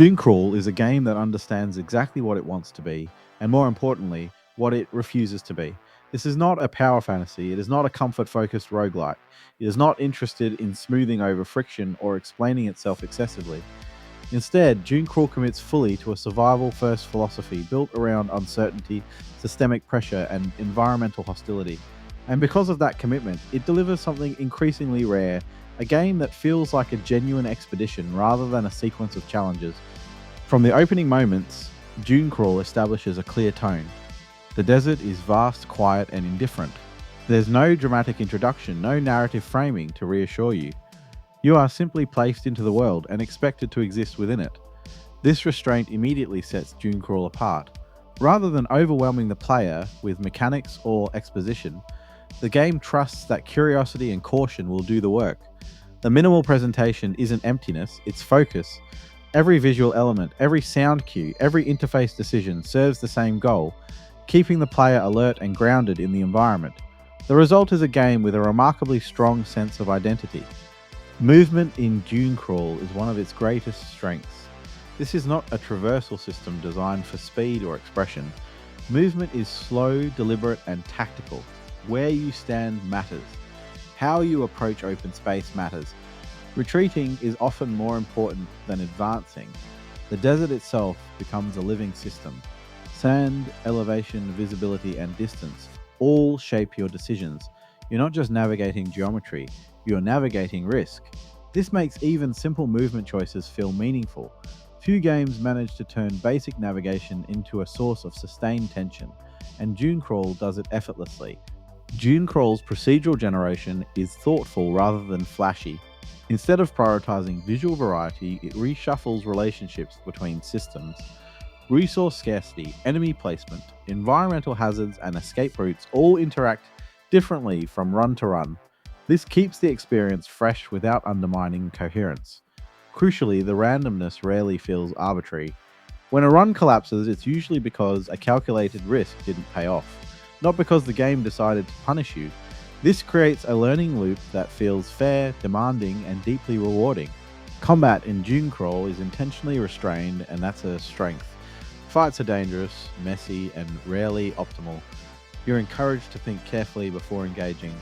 DuneCrawl is a game that understands exactly what it wants to be, and more importantly, what it refuses to be. This is not a power fantasy, it is not a comfort focused roguelike. It is not interested in smoothing over friction or explaining itself excessively. Instead, DuneCrawl commits fully to a survival first philosophy built around uncertainty, systemic pressure, and environmental hostility. And because of that commitment, it delivers something increasingly rare, a game that feels like a genuine expedition rather than a sequence of challenges. From the opening moments, DuneCrawl establishes a clear tone. The desert is vast, quiet, and indifferent. There's no dramatic introduction, no narrative framing to reassure you. You are simply placed into the world and expected to exist within it. This restraint immediately sets DuneCrawl apart. Rather than overwhelming the player with mechanics or exposition, the game trusts that curiosity and caution will do the work. The minimal presentation isn't emptiness, it's focus. Every visual element, every sound cue, every interface decision serves the same goal, keeping the player alert and grounded in the environment. The result is a game with a remarkably strong sense of identity. Movement in DuneCrawl is one of its greatest strengths. This is not a traversal system designed for speed or expression. Movement is slow, deliberate, and tactical. Where you stand matters. How you approach open space matters. Retreating is often more important than advancing. The desert itself becomes a living system. Sand, elevation, visibility, and distance all shape your decisions. You're not just navigating geometry, you're navigating risk. This makes even simple movement choices feel meaningful. Few games manage to turn basic navigation into a source of sustained tension, and DuneCrawl does it effortlessly. DuneCrawl's procedural generation is thoughtful rather than flashy. Instead of prioritizing visual variety, it reshuffles relationships between systems. Resource scarcity, enemy placement, environmental hazards, and escape routes all interact differently from run to run. This keeps the experience fresh without undermining coherence. Crucially, the randomness rarely feels arbitrary. When a run collapses, it's usually because a calculated risk didn't pay off, not because the game decided to punish you. This creates a learning loop that feels fair, demanding, and deeply rewarding. Combat in DuneCrawl is intentionally restrained, and that's a strength. Fights are dangerous, messy, and rarely optimal. You're encouraged to think carefully before engaging.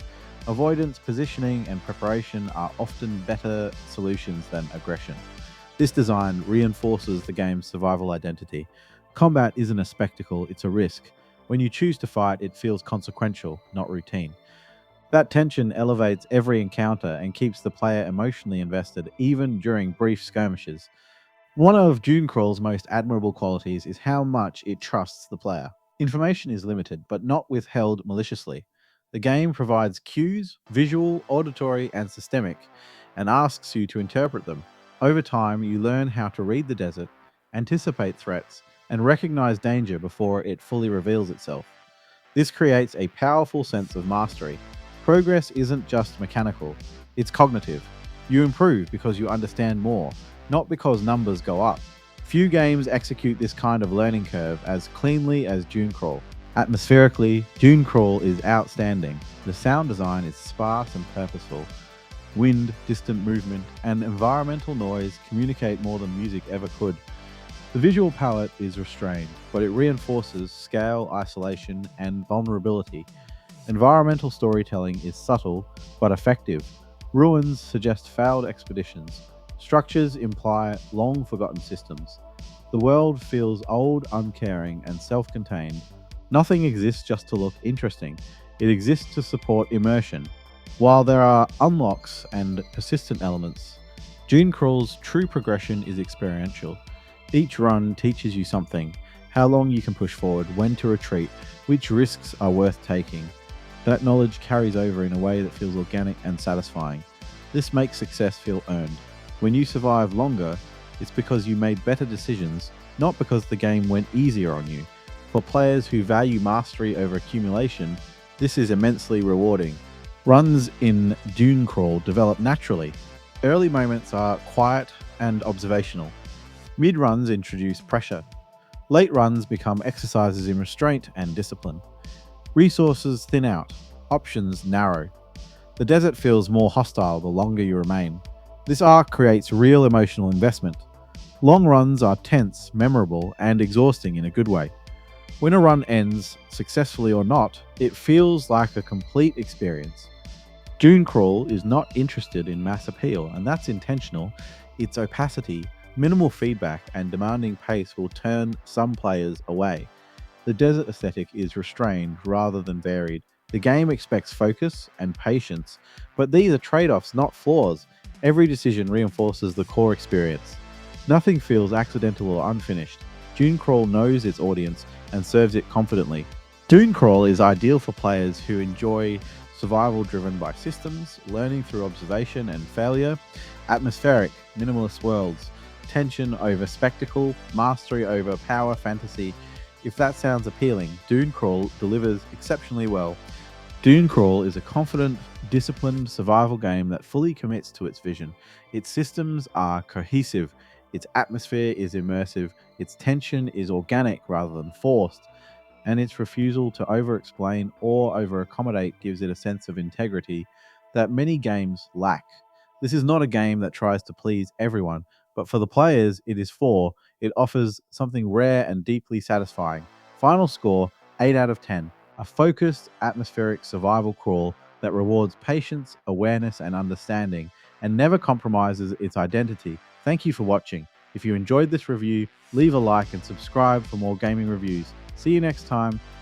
Avoidance, positioning, and preparation are often better solutions than aggression. This design reinforces the game's survival identity. Combat isn't a spectacle, it's a risk. When you choose to fight, it feels consequential, not routine. That tension elevates every encounter and keeps the player emotionally invested, even during brief skirmishes. One of DuneCrawl's most admirable qualities is how much it trusts the player. Information is limited, but not withheld maliciously. The game provides cues, visual, auditory, and systemic, and asks you to interpret them. Over time, you learn how to read the desert, anticipate threats, and recognize danger before it fully reveals itself. This creates a powerful sense of mastery. Progress isn't just mechanical, it's cognitive. You improve because you understand more, not because numbers go up. Few games execute this kind of learning curve as cleanly as DuneCrawl. Atmospherically, DuneCrawl is outstanding. The sound design is sparse and purposeful. Wind, distant movement, and environmental noise communicate more than music ever could. The visual palette is restrained, but it reinforces scale, isolation, and vulnerability. Environmental storytelling is subtle but effective. Ruins suggest failed expeditions. Structures imply long forgotten systems. The world feels old, uncaring, and self contained. Nothing exists just to look interesting, it exists to support immersion. While there are unlocks and persistent elements, DuneCrawl's true progression is experiential. Each run teaches you something: how long you can push forward, when to retreat, which risks are worth taking. That knowledge carries over in a way that feels organic and satisfying. This makes success feel earned. When you survive longer, it's because you made better decisions, not because the game went easier on you. For players who value mastery over accumulation, this is immensely rewarding. Runs in DuneCrawl develop naturally. Early moments are quiet and observational. Mid-runs introduce pressure. Late runs become exercises in restraint and discipline. Resources thin out. Options narrow. The desert feels more hostile the longer you remain. This arc creates real emotional investment. Long runs are tense, memorable, and exhausting in a good way. When a run ends, successfully or not, it feels like a complete experience. DuneCrawl is not interested in mass appeal, and that's intentional. Its opacity, minimal feedback, and demanding pace will turn some players away. The desert aesthetic is restrained rather than varied. The game expects focus and patience, but these are trade offs, not flaws. Every decision reinforces the core experience. Nothing feels accidental or unfinished. DuneCrawl knows its audience and serves it confidently. DuneCrawl is ideal for players who enjoy survival driven by systems, learning through observation and failure, atmospheric, minimalist worlds, tension over spectacle, mastery over power fantasy. If that sounds appealing, DuneCrawl delivers exceptionally well. DuneCrawl is a confident, disciplined survival game that fully commits to its vision. Its systems are cohesive, its atmosphere is immersive, its tension is organic rather than forced, and its refusal to over explain or over accommodate gives it a sense of integrity that many games lack. This is not a game that tries to please everyone, but for the players it is for, it offers something rare and deeply satisfying. Final score 8 out of 10. A focused, atmospheric survival crawl that rewards patience, awareness, and understanding, and never compromises its identity. Thank you for watching. If you enjoyed this review, leave a like and subscribe for more gaming reviews. See you next time.